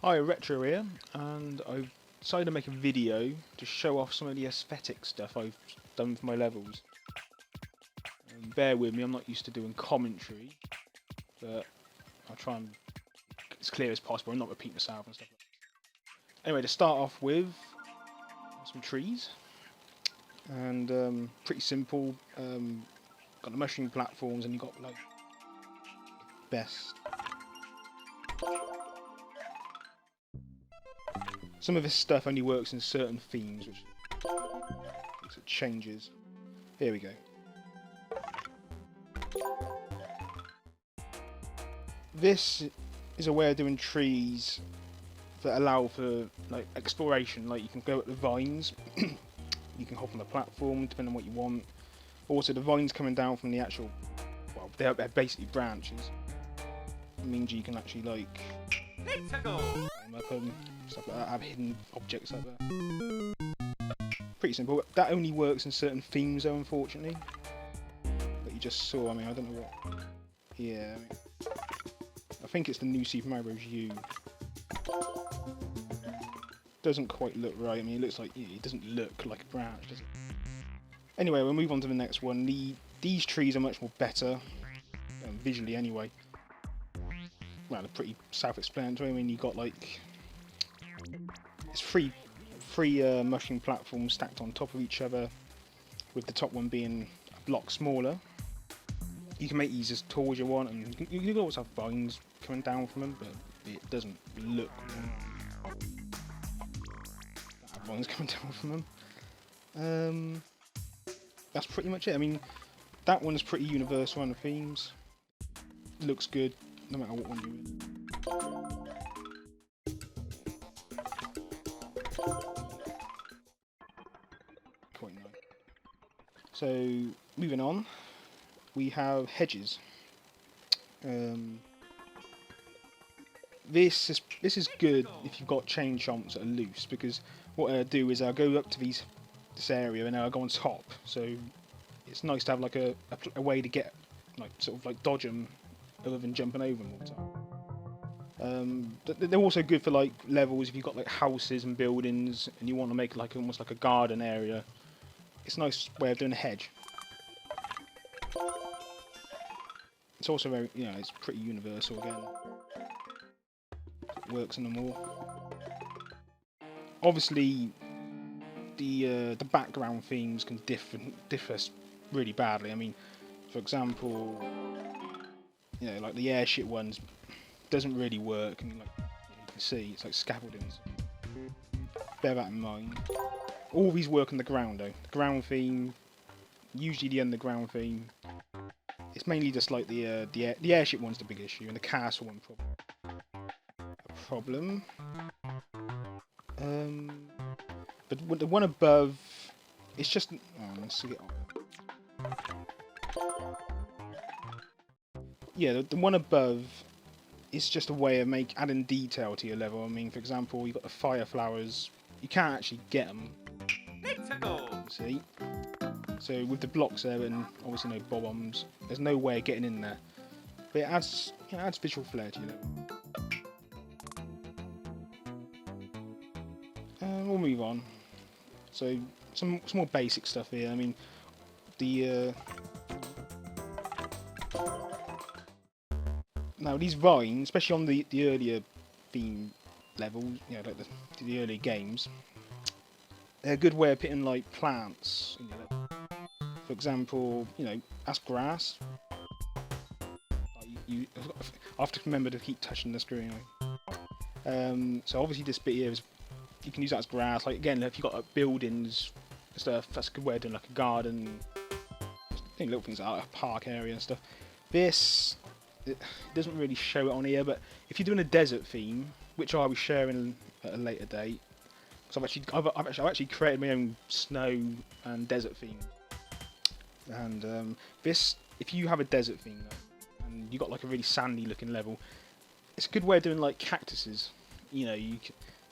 Hi, Retro here, and I've decided to make a video to show off some of the aesthetic stuff I've done for my levels. Bear with me, I'm not used to doing commentary, but I'll try and as clear as possible and not repeat myself and stuff like that. Anyway, to start off with, some trees, and pretty simple. Got the mushroom platforms, and you've got like best. Some of this stuff only works in certain themes, which it changes. Here we go. This is a way of doing trees that allow for like exploration. Like you can go at the vines, you can hop on the platform depending on what you want. Also, the vines coming down from the actual, well, they're basically branches. It means you can actually like climb up them, stuff like that. Have hidden objects like that. Pretty simple. That only works in certain themes, though, unfortunately. That you just saw. I mean, I don't know what. Yeah. I think it's the new Super Mario Bros. U. Doesn't quite look right. I mean, it looks like it doesn't look like a branch, does it? Anyway, we'll move on to the next one. These trees are much more better, visually anyway. Well, they're pretty self-explanatory. I mean, you got like it's three mushroom platforms stacked on top of each other, with the top one being a block smaller. You can make these as tall as you want, and you can also have vines coming down from them, but it doesn't look that vines coming down from them. That's pretty much it. I mean, that one's pretty universal on the themes. Looks good, no matter what one you're in. Quite nice. So, moving on, we have hedges. This is good if you've got chain chomps that are loose, because what I'll do is I'll go up to this area and I'll go on top. So it's nice to have like a way to get like sort of like dodge them other than jumping over them all the time. They're also good for like levels if you've got like houses and buildings and you want to make like almost like a garden area. It's a nice way of doing a hedge. It's also very, it's pretty universal again. It works in them all. Obviously, the background themes can differ really badly. I mean, for example, like the airship ones doesn't really work, and like you can see, it's like scaffoldings. Bear that in mind. All these work on the ground though. The ground theme, usually the underground theme. It's mainly just like the airship one's the big issue, and the castle one problem. But the one above, it's just. Let's see it on. Yeah, the one above is just a way of adding detail to your level. I mean, for example, you've got the fire flowers. You can't actually get them. See? So with the blocks there and obviously no bombs, there's no way of getting in there. But it adds visual flair to your level. We'll move on. So some more basic stuff here. I mean, now these vines, especially on the earlier theme levels, like the earlier games, they're a good way of putting like plants in your level. For example, that's grass. I have to remember to keep touching the screen. So obviously this bit here is, you can use that as grass. Like again, if you've got like, buildings and stuff, that's a good way of doing like a garden. Little things like a park area and stuff. This, it doesn't really show it on here, but if you're doing a desert theme, which I will be sharing at a later date, because I've actually created my own snow and desert theme. And this, if you have a desert theme though, and you got like a really sandy looking level, it's a good way of doing like cactuses.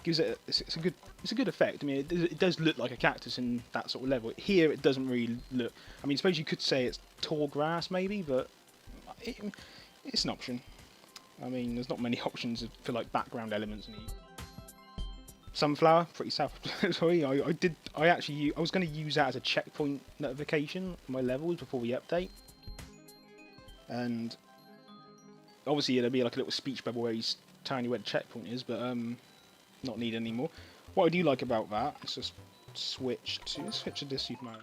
Gives it it's a good effect. I mean, it does look like a cactus in that sort of level. Here, it doesn't really look. I mean, I suppose you could say it's tall grass maybe, but it's an option. I mean, there's not many options for like background elements. Sunflower, pretty self-explanatory. I was going to use that as a checkpoint notification on my levels before the update, and obviously it'll be like a little speech bubble where he's telling you where the checkpoint is, but not needed anymore. What I do like about that, let's just switch to this Superman.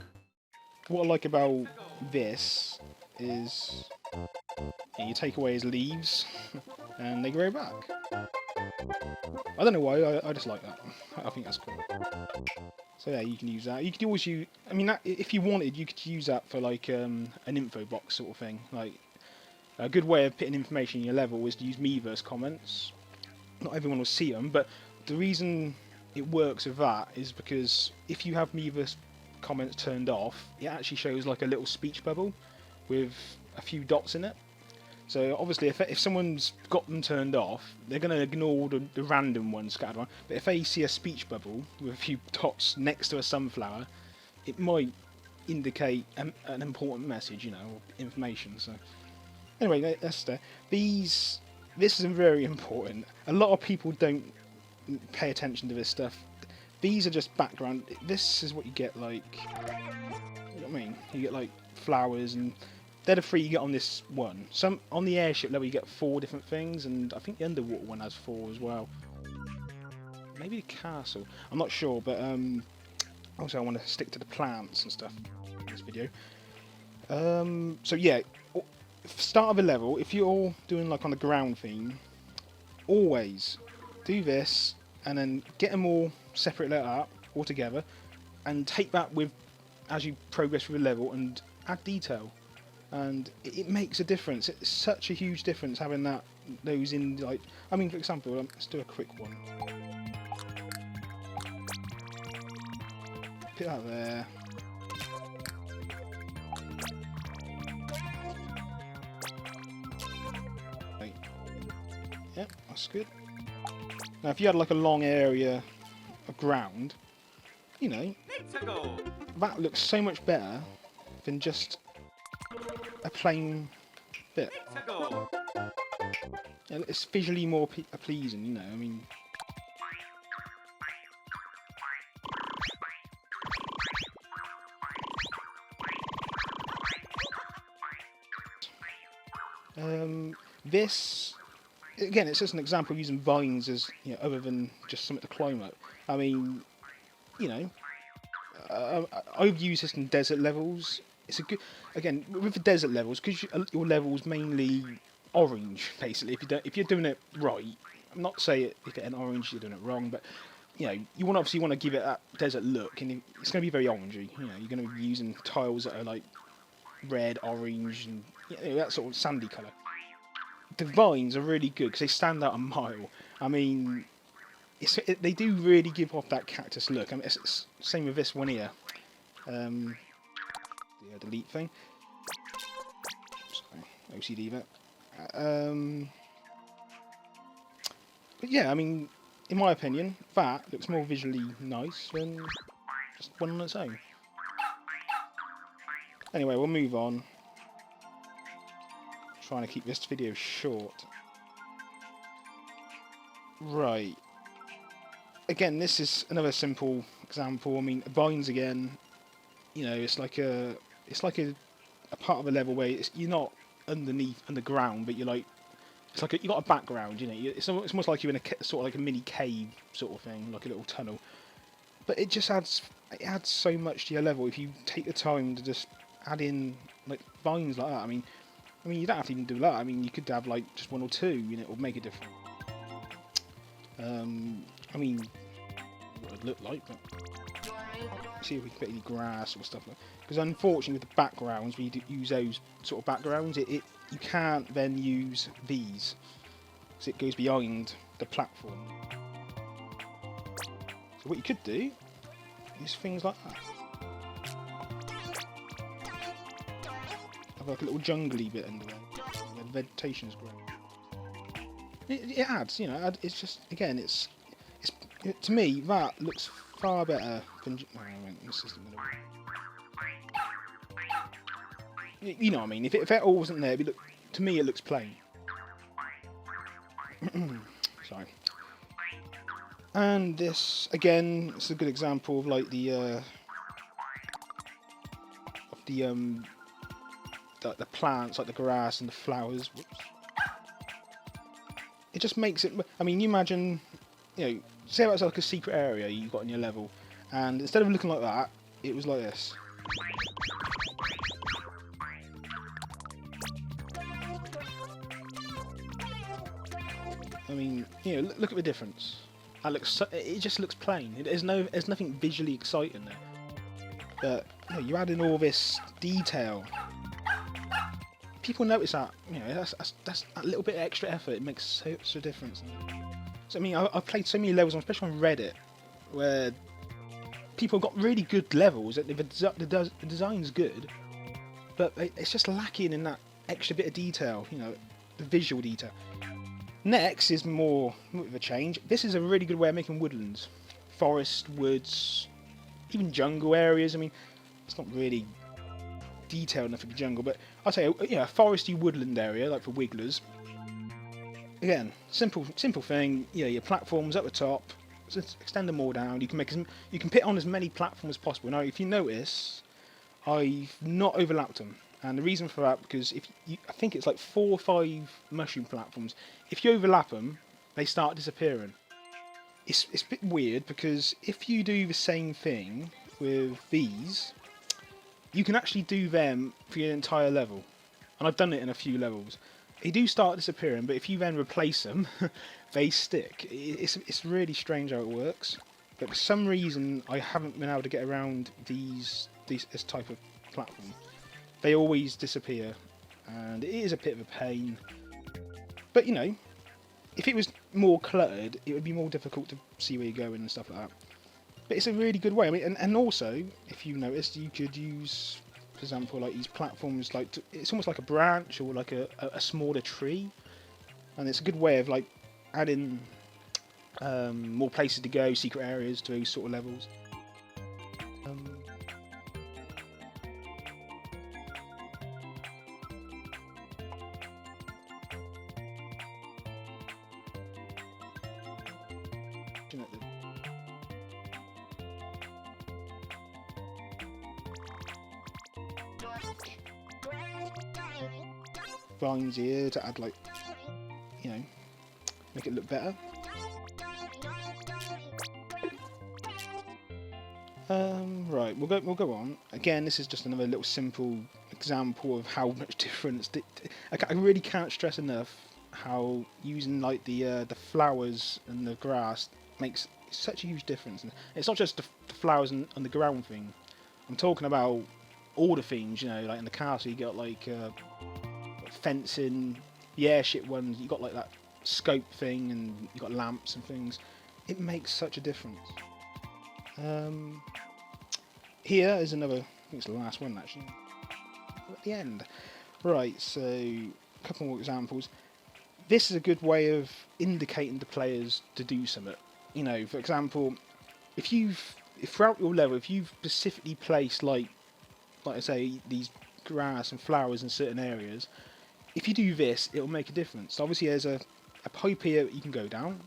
What I like about this is you take away his leaves and they grow back. I don't know why, I just like that. I think that's cool. So yeah, you can use that. You could always use, I mean, that, if you wanted, you could use that for like an info box sort of thing. Like a good way of putting information in your level is to use Miiverse comments. Not everyone will see them, but the reason it works with that is because if you have Miiverse comments turned off, it actually shows like a little speech bubble with a few dots in it. So obviously if someone's got them turned off, they're going to ignore the random ones scattered around. But if they see a speech bubble with a few dots next to a sunflower, it might indicate an important message, you know, or information. So anyway, that's there. This is very important. A lot of people don't pay attention to this stuff. These are just background. This is what you get, like, you know what I mean? You get like flowers, and they're the 3 you get on this one. Some on the airship level you get 4 different things, and I think the underwater one has 4 as well. Maybe the castle. I'm not sure, but also I want to stick to the plants and stuff in this video. So yeah, start of a level, if you're doing like on the ground theme, always do this and then get them all separated up all together and take that with as you progress through the level and add detail, and it makes a difference. It's such a huge difference having those in, like, I mean, for example, let's do a quick one. Put that there. Yep, that's good. Now if you had like a long area of ground, you know, that looks so much better than just a plain bit. It's visually more pleasing, you know, I mean. This, again, it's just an example of using vines as, you know, other than just something to climb up. I mean, you know, I've used this in desert levels. It's a good, again, with the desert levels, because your level's mainly orange, basically. If you're doing it right, I'm not saying if it's an orange you're doing it wrong, but you know, you obviously want to give it that desert look, and it's going to be very orangey. You know, you're going to be using tiles that are like red, orange, and, you know, that sort of sandy colour. The vines are really good because they stand out a mile. I mean, they do really give off that cactus look. I mean, it's same with this one here. The delete thing. Sorry, OCD that. But yeah, I mean, in my opinion, that looks more visually nice than just one on its own. Anyway, we'll move on. Trying to keep this video short. Right. Again, this is another simple example. I mean, vines again. You know, it's like a part of a level where you're not underground, but you're like, it's like you got a background. You know, it's almost like you're in a sort of like a mini cave sort of thing, like a little tunnel. But it just adds so much to your level if you take the time to just add in like vines like that. I mean, you don't have to even do that. I mean, you could have like just 1 or 2, and it will make a difference. I mean, what it look like, but see if we can put any grass or stuff like that. Because unfortunately, with the backgrounds, we use those sort of backgrounds. You can't then use these, because it goes behind the platform. So what you could do is things like that. Have like a little jungly bit under there, where the vegetation's growing. It adds, you know, it's just, again, it's to me, that looks far better than, you know what I mean, if that all wasn't there, to me it looks plain. Sorry. And this again, it's a good example of like the plants, like the grass and the flowers. Whoops. It just makes it. I mean, you imagine, say that's like a secret area you got in your level, and instead of looking like that, it was like this. I mean, look at the difference. That looks. It just looks plain. There's nothing visually exciting there. But you add in all this detail. People notice that. That's a little bit of extra effort. It makes such a difference. So I mean, I've played so many levels, especially on Reddit, where people have got really good levels. The design's good, but it's just lacking in that extra bit of detail. The visual detail. Next is more of a change. This is a really good way of making woodlands, forest, woods, even jungle areas. I mean, it's not really detailed enough for the jungle, but I'll tell you, a foresty woodland area like for wigglers. Again, simple thing. Your platforms at the top. Just extend them all down. You can put on as many platforms as possible. Now, if you notice, I've not overlapped them. And the reason for that, because I think it's like 4 or 5 mushroom platforms. If you overlap them, they start disappearing. It's a bit weird because if you do the same thing with these, you can actually do them for your entire level. And I've done it in a few levels. They do start disappearing, but if you then replace them, they stick. It's really strange how it works. But for some reason, I haven't been able to get around this type of platform. They always disappear, and it is a bit of a pain. But if it was more cluttered, it would be more difficult to see where you're going and stuff like that. But it's a really good way. I mean, and also, if you noticed, you could use, for example, like these platforms. It's almost like a branch or like a smaller tree, and it's a good way of like adding more places to go, secret areas to those sort of levels. Vines here to add make it look better. Right, we'll go on. Again, this is just another little simple example of how much difference. I really can't stress enough how using like the flowers and the grass makes such a huge difference. And it's not just the flowers and the ground thing. I'm talking about all the things. Like in the castle, you got like fencing, the airship ones. You got like that scope thing, and you got lamps and things. It makes such a difference. Here is another, I think it's the last one actually, at the end. Right, so a couple more examples. This is a good way of indicating to players to do something. For example, if throughout your level, if you've specifically placed like I say, these grass and flowers in certain areas, if you do this, it'll make a difference. So obviously there's a pipe here that you can go down,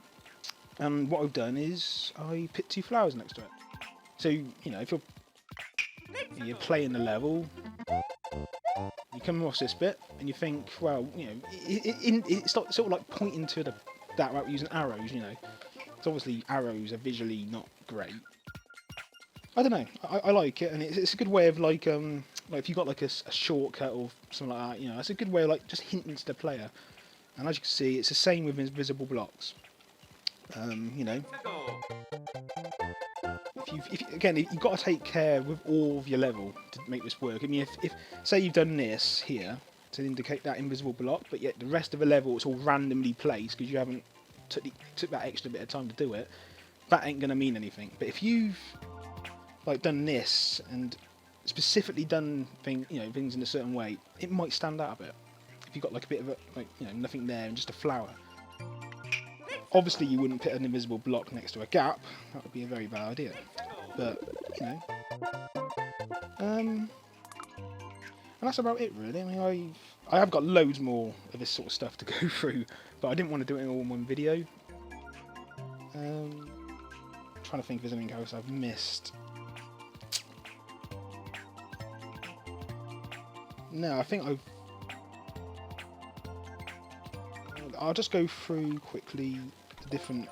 and what I've done is I put 2 flowers next to it. So, if you're playing the level, you come across this bit, and you think, well, it's sort of like pointing to that route using arrows, Because obviously arrows are visually not great. I don't know, I like it, and it's a good way of like if you got like a shortcut or something like that, it's a good way of like just hinting to the player. And as you can see, it's the same with invisible blocks. Again, you've got to take care with all of your level to make this work. I mean, if say you've done this here to indicate that invisible block, but yet the rest of the level it's all randomly placed because you haven't took that extra bit of time to do it, that ain't gonna mean anything. But if you've like done this and specifically done things in a certain way, it might stand out a bit. If you've got like a bit of nothing there and just a flower. Obviously you wouldn't put an invisible block next to a gap, that would be a very bad idea. But, and that's about it really. I mean, I have got loads more of this sort of stuff to go through, but I didn't want to do it all in one video. Trying to think if there's anything else I've missed. No, I think I'll just go through quickly the different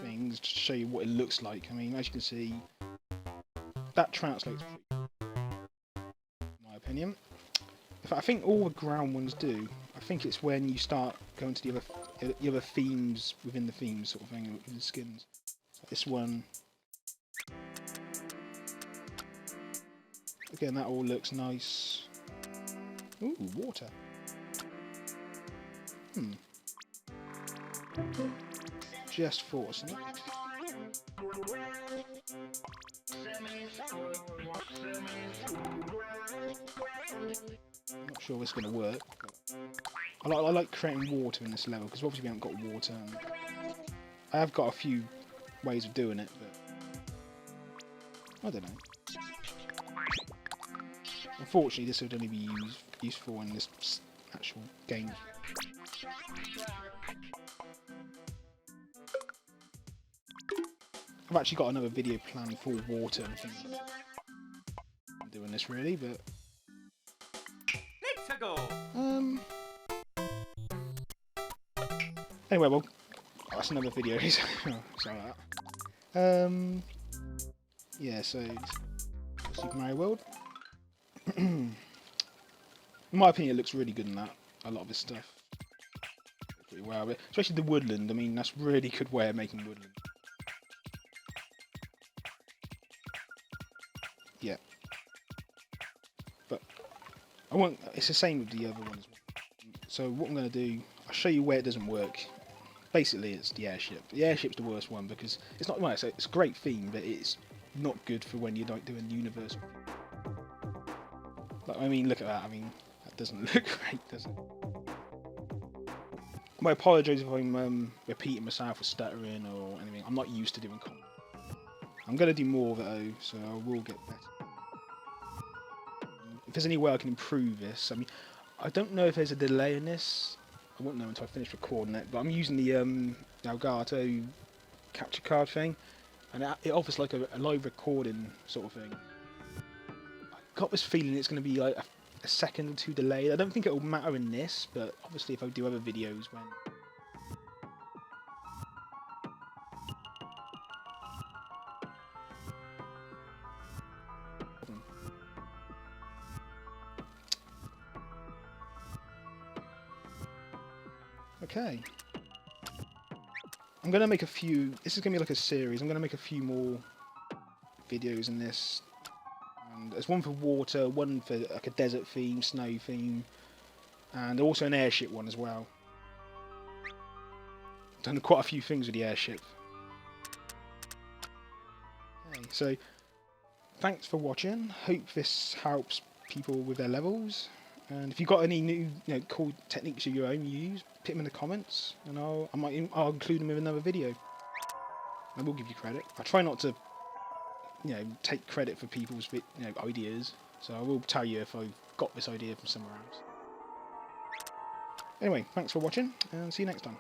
things to show you what it looks like. I mean, as you can see, that translates pretty, in my opinion. In fact, I think all the ground ones do. I think it's when you start going to the other themes within the themes sort of thing with the skins. This one, again, that all looks nice. Ooh, water. Just for us. I'm not sure this is going to work. But I like creating water in this level because obviously we haven't got water. And I have got a few ways of doing it, but I don't know. Unfortunately, this would only be useful in this actual game. I've actually got another video planned for water and things. I'm doing this really, but anyway, well, that's another video. Sorry about that. Yeah, so Super Mario World. In my opinion, it looks really good in that. A lot of this stuff, pretty well, but especially the woodland. I mean, that's really good way of making woodland. Yeah, but I want. It's the same with the other ones. So what I'm going to do, I'll show you where it doesn't work. Basically, it's the airship. The airship's the worst one because it's not. Well, it's a great theme, but it's not good for when you're like doing universal. Like, I mean, look at that. I mean, that doesn't look great, does it? I apologise if I'm repeating myself or stuttering or anything. I'm not used to doing combat. I'm going to do more of it though, so I will get better. If there's any way I can improve this, I mean, I don't know if there's a delay in this. I won't know until I finish recording it, but I'm using the Elgato capture card thing, and it offers like a live recording sort of thing. I got this feeling it's going to be like a second or two delayed. I don't think it will matter in this, but obviously if I do other videos when... Okay. I'm going to make a few... This is going to be like a series. I'm going to make a few more videos in this. And there's one for water, one for like a desert theme, snow theme, and also an airship one as well. Done quite a few things with the airship. Okay, so thanks for watching. Hope this helps people with their levels. And if you've got any new, cool techniques of your own you use, put them in the comments, and I'll include them in another video. I will give you credit. I try not to, take credit for people's, ideas. So I will tell you if I've got this idea from somewhere else. Anyway, thanks for watching, and see you next time.